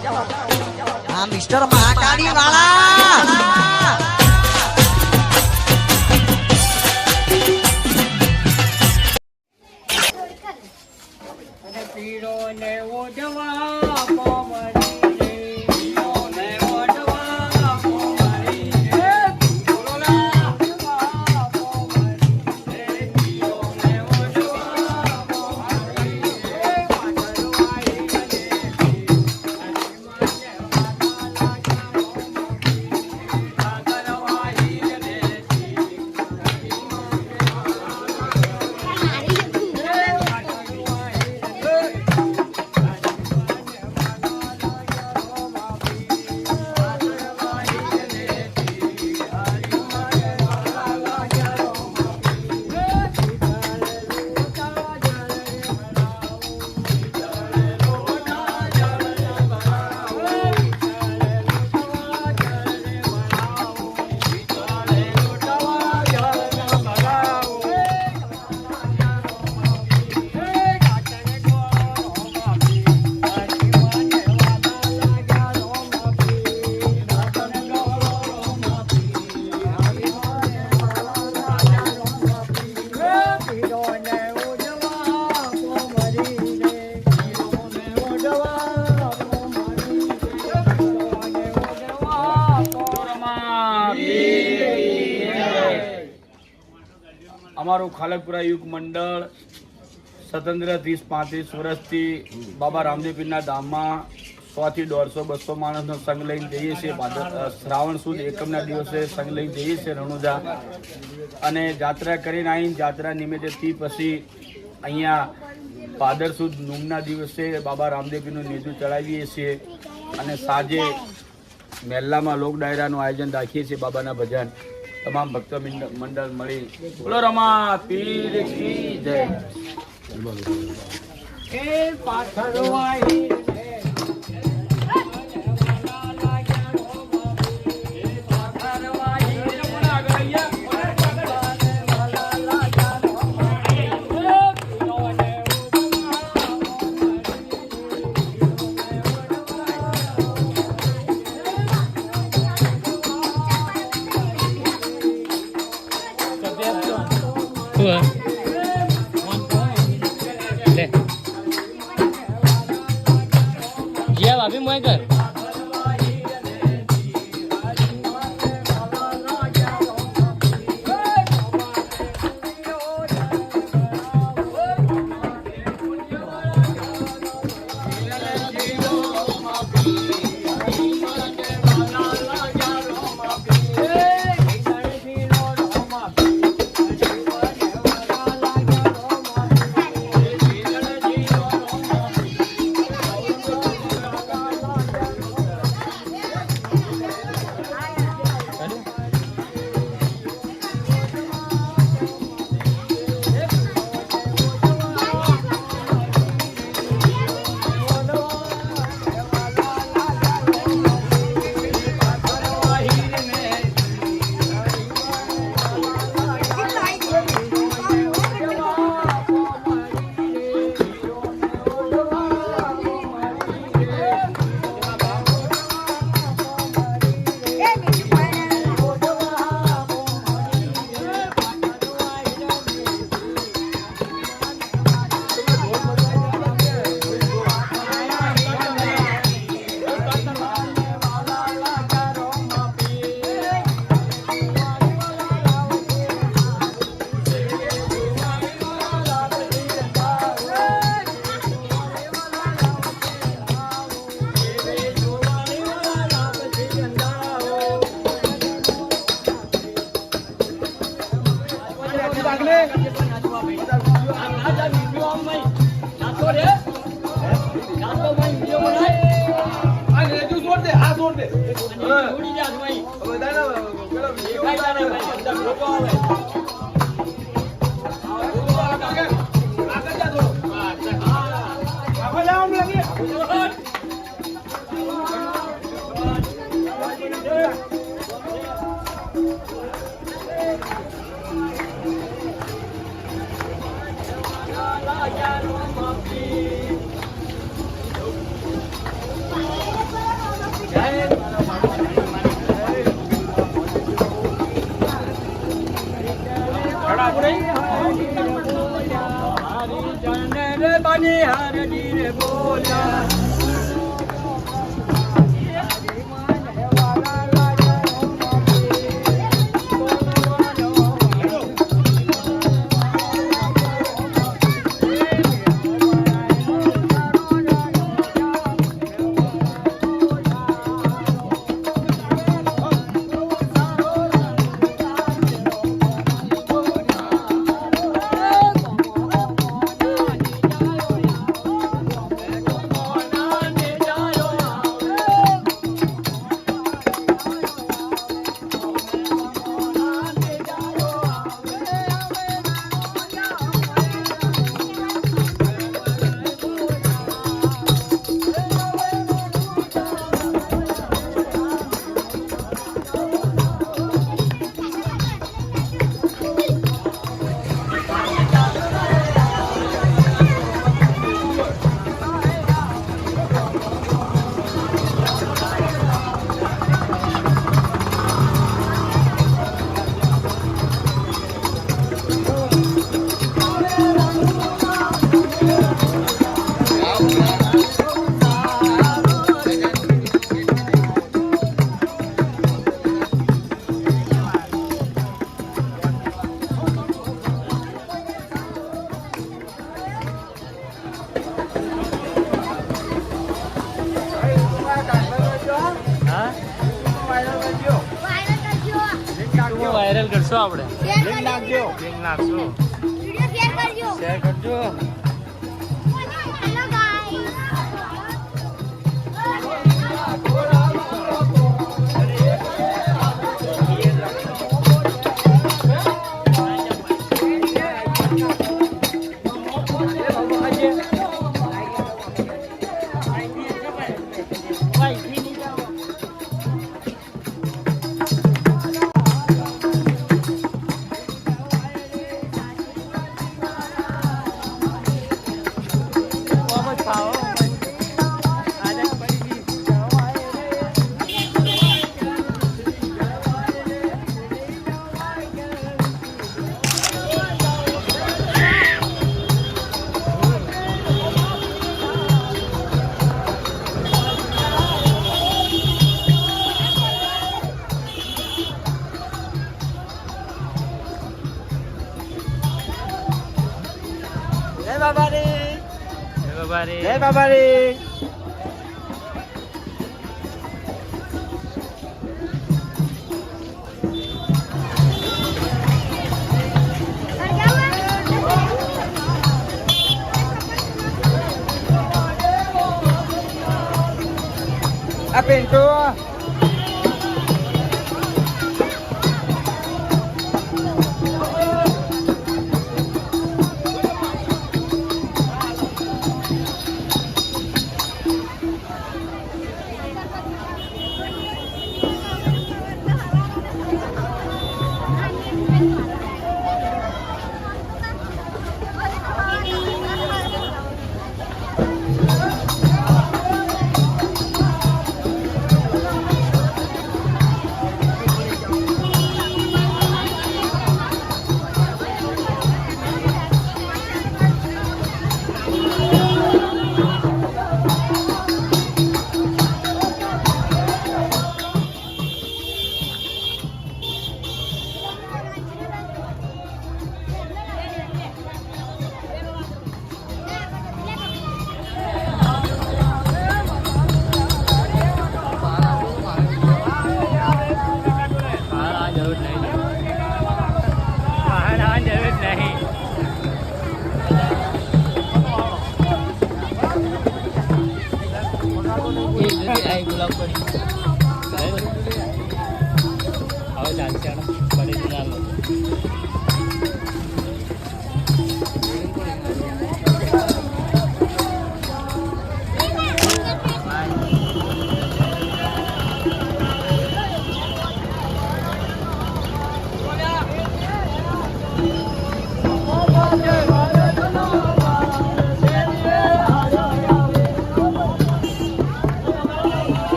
આ મિસ્ટર મહાકાળી વાળા પીરો ને ઓઢવા પોમરી રે પીરો ને ઓઢવા પોમરી રે પીરો ને ઓઢવા પોમરી રે પીરો ને ઓઢવા પોમરી રે પાછળવાઈ ગને અમારું ખાલકપુરા યુગ મંડળ સ્વતંત્ર 30-35 વર્ષથી બાબા રામદેવ પીરના ધામમાં 100 થી 150 200 માણસનો સંઘ લઈને જઈએ છીએ. શ્રાવણ સુદ એકમના દિવસે સંઘ લઈને જઈએ છીએ રણુજા અને જાત્રા કરીને આવીને જાત્રા નિમિત્તેથી પછી અહીંયા ભાદર સુદ નૂમના દિવસે બાબા રામદેવ પીરનું નેજું ચડાવીએ છીએ અને સાંજે મહેલામાં લોક ડાયરાનું આયોજન રાખીએ છીએ. બાબાના ભજન તમામ ભક્તો મંડળ મળી બોલો રમા પીર કી જય. भाभी मैं कर વાયરલ કરશો આપણે લિંક નાખજો. લિંક નાખશું વિડિયો શેર કરજો. શેર કરજો હેલો ગાઈસ. જય બાબારી. જય બાબારી. આ પેન્ટો ગુલાબ પડી હવે ચાલશે પડી ચાલો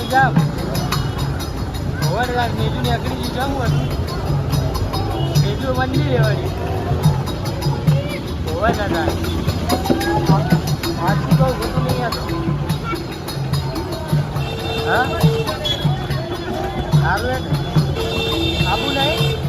જાવ ઓવર મેજુ ને અકડી જવું હતું મેજુ મંદિર વળી ઓવર દાદા આજથી કહું છું નહીં હતો હા સારું આવું નહીં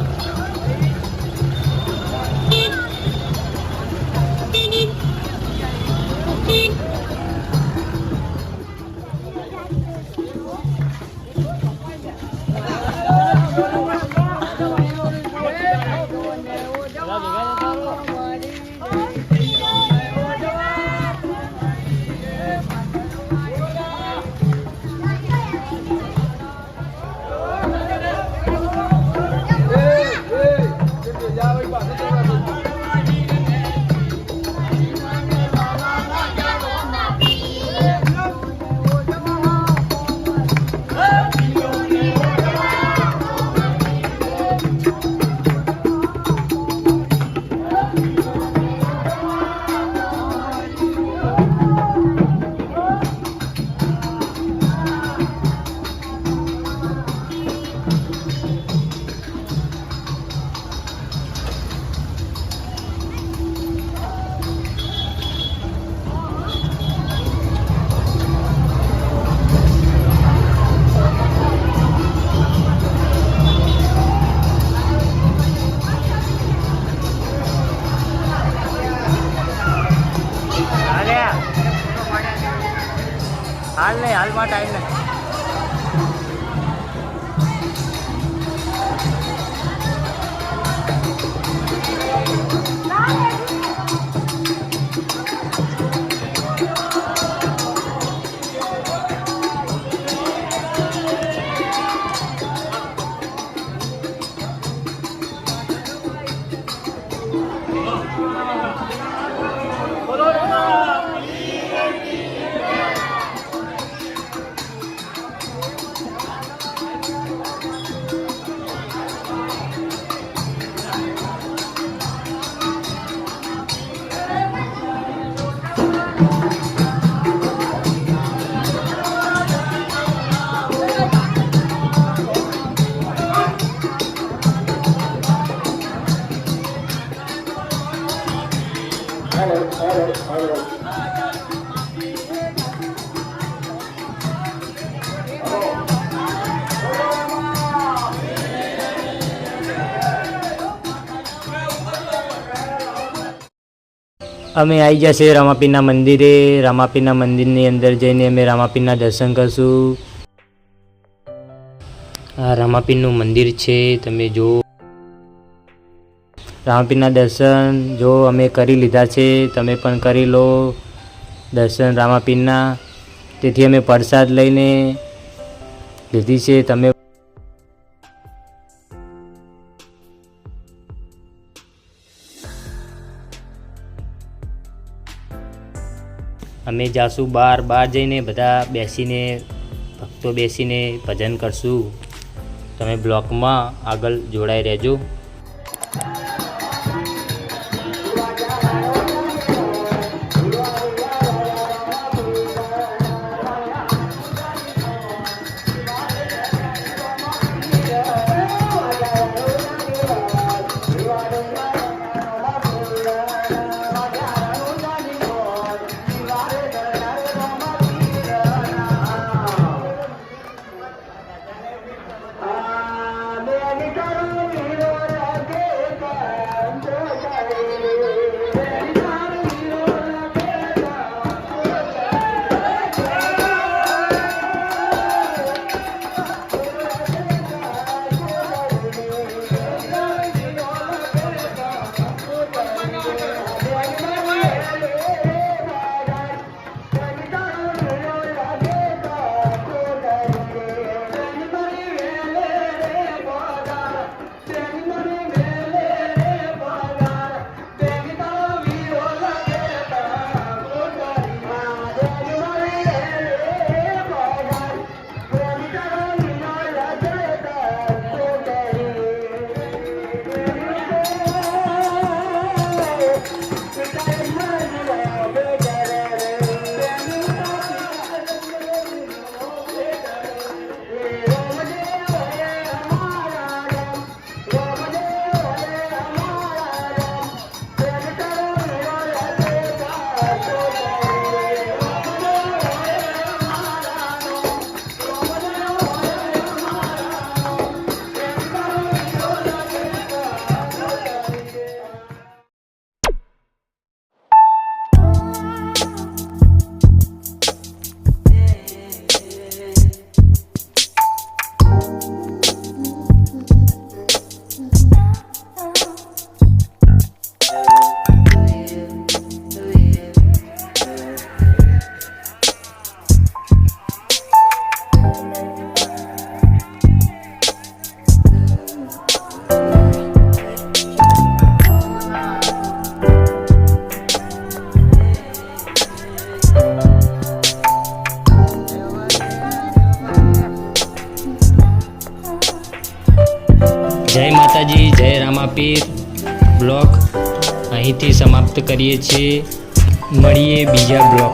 હાલ નહીં હાલમાં ટાઈમ નહીં અમે આવી જશે રામાપીરના મંદિરે રામાપીરના મંદિરની અંદર જઈને અમે રામાપીરના દર્શન કરશું આ રામાપીરનું મંદિર છે તમે જો રામાપીરના દર્શન જો અમે કરી લીધા છે તમે પણ કરી લો દર્શન રામાપીરના તેથી અમે પ્રસાદ લઈને લીધી છે તમે અમે જાશું બહાર જઈને બધા બેસીને ભક્તો બેસીને ભજન કરશું તમે બ્લોકમાં આગળ જોડાઈ રહેજો Hare Hare જય માતાજી, જય રામાપીર. બ્લોગ અહીંથી સમાપ્ત કરીએ છીએ. મળીએ બીજા બ્લોગ.